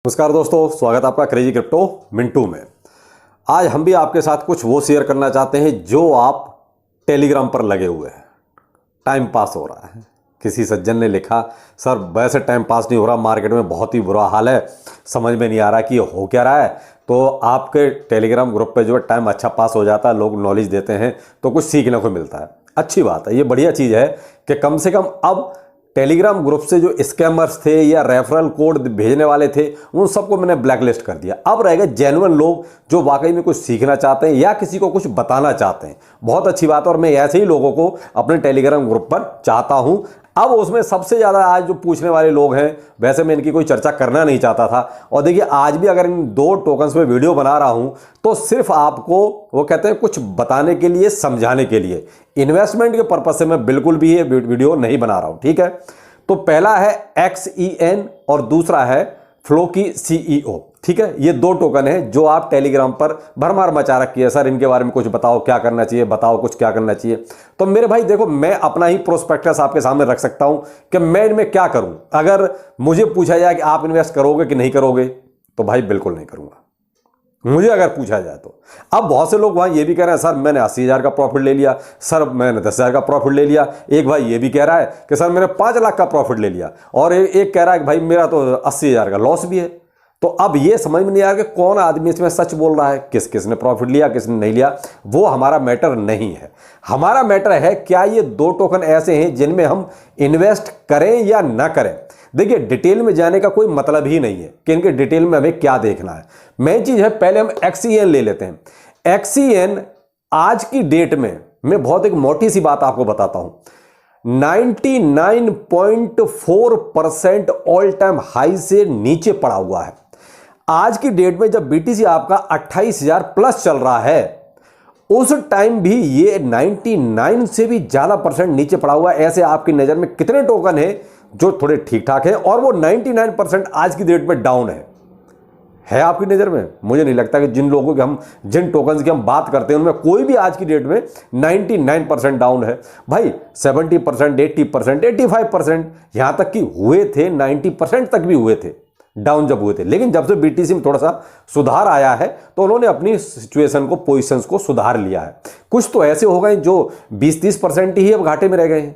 नमस्कार दोस्तों, स्वागत है आपका क्रेजी क्रिप्टो मिंटू में। आज हम भी आपके साथ कुछ वो शेयर करना चाहते हैं जो आप टेलीग्राम पर लगे हुए हैं। टाइम पास हो रहा है। किसी सज्जन ने लिखा, सर वैसे टाइम पास नहीं हो रहा, मार्केट में बहुत ही बुरा हाल है, समझ में नहीं आ रहा कि ये हो क्या रहा है। तो आपके टेलीग्राम ग्रुप पे जो है टाइम अच्छा पास हो जाता है, लोग नॉलेज देते हैं तो कुछ सीखने को मिलता है। अच्छी बात है, ये बढ़िया चीज़ है कि कम से कम अब टेलीग्राम ग्रुप से जो स्कैमर्स थे या रेफरल कोड भेजने वाले थे उन सबको मैंने ब्लैकलिस्ट कर दिया। अब रह गए जेन्युइन लोग जो वाकई में कुछ सीखना चाहते हैं या किसी को कुछ बताना चाहते हैं। बहुत अच्छी बात है और मैं ऐसे ही लोगों को अपने टेलीग्राम ग्रुप पर चाहता हूं। अब उसमें सबसे ज़्यादा आज जो पूछने वाले लोग हैं, वैसे मैं इनकी कोई चर्चा करना नहीं चाहता था। और देखिए आज भी अगर इन दो टोकन्स पे वीडियो बना रहा हूं तो सिर्फ आपको वो कहते हैं कुछ बताने के लिए, समझाने के लिए, इन्वेस्टमेंट के पर्पज से मैं बिल्कुल भी ये वीडियो नहीं बना रहा हूं। ठीक है, तो पहला है XEN और दूसरा है फ्लोकी CEO। ठीक है, ये दो टोकन है जो आप टेलीग्राम पर भरमार मचा रखी है। सर इनके बारे में कुछ बताओ, क्या करना चाहिए, बताओ कुछ क्या करना चाहिए। तो मेरे भाई देखो, मैं अपना ही प्रोस्पेक्टस आपके सामने रख सकता हूं कि मैं इनमें क्या करूं। अगर मुझे पूछा जाए कि आप इन्वेस्ट करोगे कि नहीं करोगे, तो भाई बिल्कुल नहीं करूंगा, मुझे अगर पूछा जाए तो। अब बहुत से लोग वहां ये भी कह रहे हैं, सर मैंने 80,000 का प्रॉफिट ले लिया, सर मैंने 10,000 का प्रॉफिट ले लिया। एक भाई ये भी कह रहा है कि सर मैंने 5 लाख का प्रॉफिट ले लिया। और एक कह रहा है कि भाई मेरा तो 80,000 का लॉस भी है। तो अब ये समझ में नहीं आ रहा कि कौन आदमी इसमें सच बोल रहा है, किसने प्रॉफिट लिया, किसने नहीं लिया। वो हमारा मैटर नहीं है। हमारा मैटर है क्या ये दो टोकन ऐसे हैं जिनमें हम इन्वेस्ट करें या ना करें। देखिए डिटेल में जाने का कोई मतलब ही नहीं है कि इनके डिटेल में हमें क्या देखना है। मेन चीज है, पहले हम XEN ले लेते हैं। XEN आज की डेट में मैं बहुत एक मोटी सी बात आपको बताता हूं, 99.4% ऑल टाइम हाई से नीचे पड़ा हुआ है। आज की डेट में जब BTC आपका 28,000 प्लस चल रहा है, उस टाइम भी ये 99 से भी ज्यादा परसेंट नीचे पड़ा हुआ है। ऐसे आपकी नजर में कितने टोकन है जो थोड़े ठीक ठाक है और वो 99% आज की डेट में डाउन है आपकी नजर में? मुझे नहीं लगता कि जिन लोगों के हम, जिन टोकन्स की हम बात करते हैं उनमें कोई भी आज की डेट में 99% डाउन है। भाई 70%, 80%, 85%, यहां तक कि हुए थे 90% तक भी हुए थे डाउन जब हुए थे। लेकिन जब से BTC में थोड़ा सा सुधार आया है तो उन्होंने अपनी सिचुएशन को, पोजिशंस को सुधार लिया है। कुछ तो ऐसे हो गए जो 20-30% ही अब घाटे में रह गए हैं।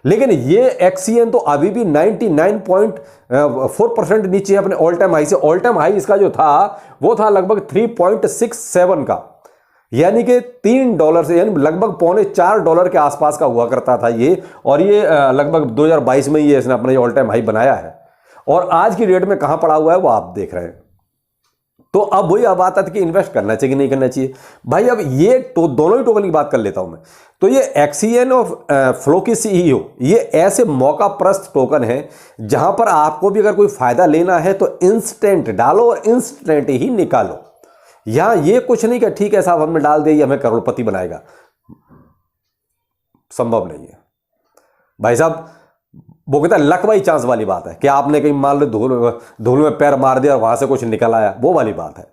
लेकिन ये XEN तो अभी भी 99.4% नीचे है अपने ऑल टाइम हाई से। ऑल टाइम हाई इसका जो था वो था लगभग 3.67 का, यानी कि $3 से, यानी लगभग $3.25 के आसपास का हुआ करता था ये। और ये लगभग 2022 में ये इसने अपना ऑल टाइम हाई बनाया है। और आज की डेट में कहां पड़ा हुआ है वो आप देख रहे हैं। तो अब वही बात आती है कि इन्वेस्ट करना चाहिए कि नहीं करना चाहिए। भाई अब ये तो दोनों ही टोकन की बात कर लेता हूं मैं। तो ये XEN और फ्लोकी CEO ये ऐसे मौका प्रस्त टोकन है जहां पर आपको भी अगर कोई फायदा लेना है तो इंस्टेंट डालो और इंस्टेंट ही निकालो। यहां ये कुछ नहीं कि ठीक है साहब हमने डाल दिया हमें करोड़पति बनाएगा, संभव नहीं है भाई साहब। वो कहता है लक बाई चांस वाली बात है कि आपने कहीं मान लो धूल में पैर मार दिया और वहां से कुछ निकल आया, वो वाली बात है।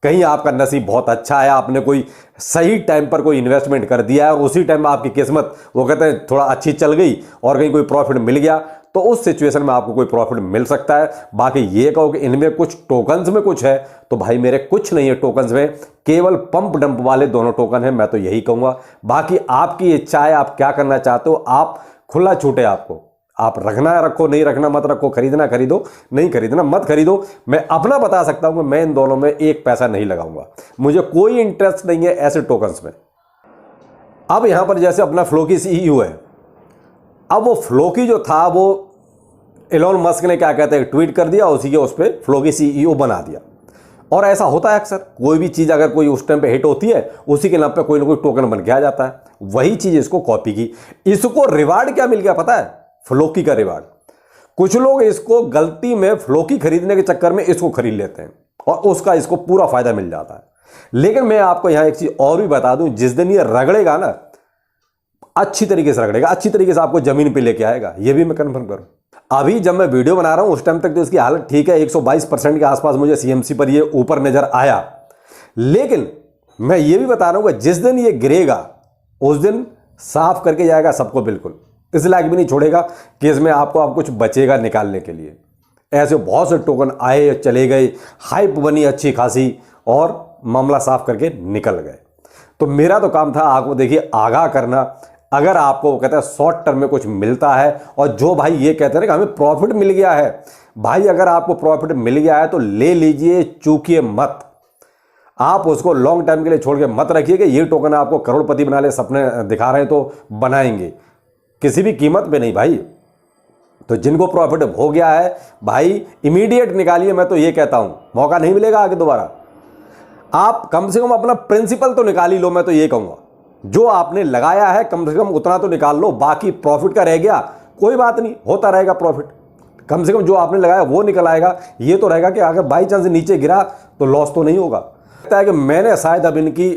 कहीं आपका नसीब बहुत अच्छा है, आपने कोई सही टाइम पर कोई इन्वेस्टमेंट कर दिया है और उसी टाइम आपकी किस्मत वो कहते हैं थोड़ा अच्छी चल गई और कहीं कोई प्रॉफिट मिल गया, तो उस सिचुएशन में आपको कोई प्रॉफिट मिल सकता है। बाकी ये कहो कि इनमें कुछ टोकन्स में कुछ है, तो भाई मेरे कुछ नहीं है टोकन्स में, केवल पंप डंप वाले दोनों टोकन है, मैं तो यही कहूंगा। बाकी आपकी इच्छा है, आप क्या करना चाहते हो, आप खुला छूटे आपको। आप रखना है रखो, नहीं रखना मत रखो, खरीदना खरीदो, नहीं खरीदना मत खरीदो। मैं अपना बता सकता हूं कि मैं इन दोनों में एक पैसा नहीं लगाऊंगा, मुझे कोई इंटरेस्ट नहीं है ऐसे टोकन्स में। अब यहां पर जैसे अपना फ्लोकी CEO है, अब वो फ्लोकी जो था वो एलोन मस्क ने क्या कहते हैं ट्वीट कर दिया, उसी के उस पर फ्लोकी CEO बना दिया। और ऐसा होता है अक्सर, कोई भी चीज़ अगर कोई उस टाइम पे हिट होती है उसी के नाम पे कोई ना कोई टोकन बन के आ जाता है। वही चीज़ इसको कॉपी की। इसको रिवार्ड क्या मिल गया पता है? फ्लोकी का रिवार्ड। कुछ लोग इसको गलती में फ्लोकी खरीदने के चक्कर में इसको खरीद लेते हैं और उसका इसको पूरा फायदा मिल जाता है। लेकिन मैं आपको यहां एक चीज और भी बता दूं, जिस दिन ये रगड़ेगा ना, अच्छी तरीके से रगड़ेगा, अच्छी तरीके से आपको जमीन पे लेके आएगा, ये भी मैं कन्फर्म करूं। अभी जब मैं वीडियो बना रहा हूं उस टाइम तक तो इसकी हालत ठीक है, 122% के आसपास मुझे CMC पर ये ऊपर नजर आया। लेकिन मैं ये भी बता रहा हूं कि जिस दिन ये गिरेगा उस दिन साफ करके जाएगा सबको, बिल्कुल इस लायक भी नहीं छोड़ेगा कि इसमें आपको कुछ बचेगा निकालने के लिए। ऐसे बहुत से टोकन आए चले गए, हाइप बनी अच्छी खासी और मामला साफ करके निकल गए। तो मेरा तो काम था आपको देखिए आगाह करना। अगर आपको कहते हैं शॉर्ट टर्म में कुछ मिलता है, और जो भाई ये कहते हैं ना कि हमें प्रॉफिट मिल गया है, भाई अगर आपको प्रॉफिट मिल गया है तो ले लीजिए, चूकिए मत। आप उसको लॉन्ग टाइम के लिए छोड़ के मत रखिए कि ये टोकन आपको करोड़पति बना ले, सपने दिखा रहे हैं तो बनाएंगे, किसी भी कीमत पे नहीं भाई। तो जिनको प्रॉफिट हो गया है भाई इमीडिएट निकालिए, मैं तो ये कहता हूं, मौका नहीं मिलेगा आगे दोबारा। आप कम से कम अपना प्रिंसिपल तो निकाल ही लो, मैं तो ये कहूंगा। जो आपने लगाया है कम से कम उतना तो निकाल लो, बाकी प्रॉफिट का रह गया कोई बात नहीं, होता रहेगा प्रॉफिट। कम से कम जो आपने लगाया वो निकल आएगा। ये तो रहेगा कि अगर बाई चांस नीचे गिरा तो लॉस तो नहीं होगा। लगता है कि मैंने शायद अब इनकी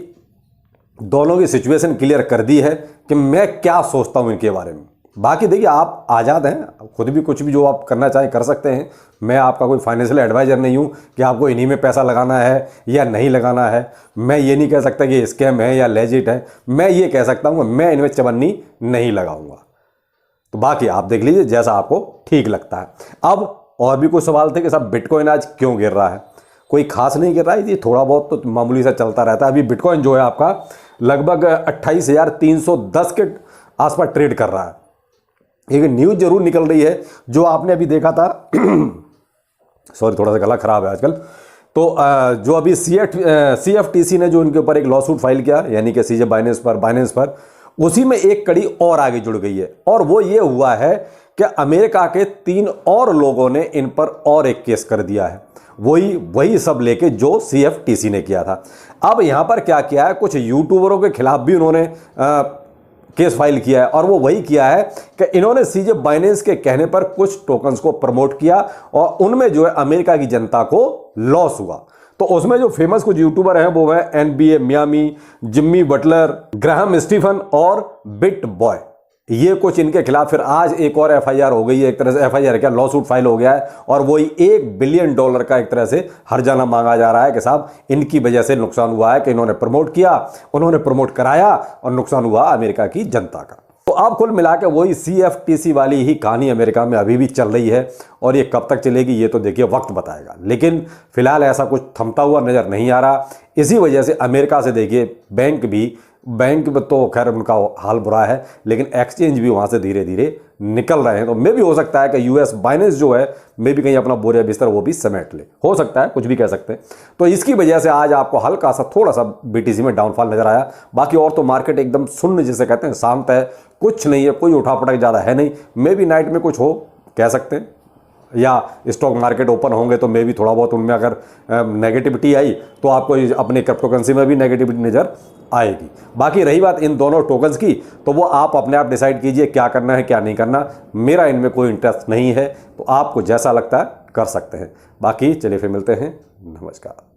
दोनों की सिचुएशन क्लियर कर दी है कि मैं क्या सोचता हूं इनके बारे में। बाकी देखिए आप आज़ाद हैं, खुद भी कुछ भी जो आप करना चाहें कर सकते हैं। मैं आपका कोई फाइनेंशियल एडवाइज़र नहीं हूं कि आपको इन्हीं में पैसा लगाना है या नहीं लगाना है। मैं ये नहीं कह सकता कि स्कैम है या लेजिट है। मैं ये कह सकता हूं मैं इनमें चवन्नी नहीं लगाऊंगा। तो बाकी आप देख लीजिए जैसा आपको ठीक लगता है। अब और भी कुछ सवाल थे कि साहब बिटकॉइन आज क्यों गिर रहा है। कोई खास नहीं गिर रहा है, ये थोड़ा बहुत तो मामूली सा चलता रहता है। अभी बिटकॉइन जो है आपका लगभग 28,310 के आसपास ट्रेड कर रहा है। एक न्यूज़ जरूर निकल रही है जो आपने अभी देखा था सॉरी थोड़ा सा गला खराब है आजकल। तो जो अभी CFTC ने जो इनके ऊपर एक लॉसूट फाइल किया, यानी कि सीजे बाइनेंस पर, उसी में एक कड़ी और आगे जुड़ गई है। और वो ये हुआ है कि अमेरिका के 3 और लोगों ने इन पर और एक केस कर दिया है, वही सब लेके जो CFTC ने किया था। अब यहां पर क्या किया है, कुछ यूट्यूबरों के खिलाफ भी उन्होंने केस फाइल किया है। और वो वही किया है कि इन्होंने सीजे बाइनेंस के कहने पर कुछ टोकन्स को प्रमोट किया और उनमें जो है अमेरिका की जनता को लॉस हुआ। तो उसमें जो फेमस कुछ यूट्यूबर हैं वो है NBA Miami, Jimmy Butler, Graham Stephen और बिट बॉय। ये कुछ इनके खिलाफ फिर आज एक और FIR हो गई है, एक तरह से FIR क्या लॉसूट फाइल हो गया है। और वही $1 बिलियन का एक तरह से हर्जाना मांगा जा रहा है कि साहब इनकी वजह से नुकसान हुआ है कि इन्होंने प्रमोट किया, उन्होंने प्रमोट कराया और नुकसान हुआ अमेरिका की जनता का। तो अब कुल मिला के वही CFTC वाली ही कहानी अमेरिका में अभी भी चल रही है। और ये कब तक चलेगी ये तो देखिए वक्त बताएगा, लेकिन फिलहाल ऐसा कुछ थमता हुआ नजर नहीं आ रहा। इसी वजह से अमेरिका से देखिए बैंक में तो खैर उनका हाल बुरा है, लेकिन एक्सचेंज भी वहाँ से धीरे धीरे निकल रहे हैं। तो मे भी हो सकता है कि US बाइनेंस जो है मे भी कहीं अपना बोरिया बिस्तर वो भी समेट ले, हो सकता है, कुछ भी कह सकते हैं। तो इसकी वजह से आज आपको हल्का सा थोड़ा सा BTC में डाउनफॉल नजर आया। बाकी और तो मार्केट एकदम शून्य जिसे कहते हैं, शांत है, कुछ नहीं है, कोई उठापटक ज़्यादा है नहीं। मे भी नाइट में कुछ हो कह सकते हैं, या स्टॉक मार्केट ओपन होंगे तो मे भी थोड़ा बहुत उनमें अगर नेगेटिविटी आई तो आपको अपने क्रिप्टो करेंसी में भी नेगेटिविटी नज़र आएगी। बाकी रही बात इन दोनों टोकन्स की, तो वो आप अपने आप डिसाइड कीजिए क्या करना है क्या नहीं करना। मेरा इनमें कोई इंटरेस्ट नहीं है, तो आपको जैसा लगता है कर सकते हैं। बाकी चलिए फिर मिलते हैं, नमस्कार।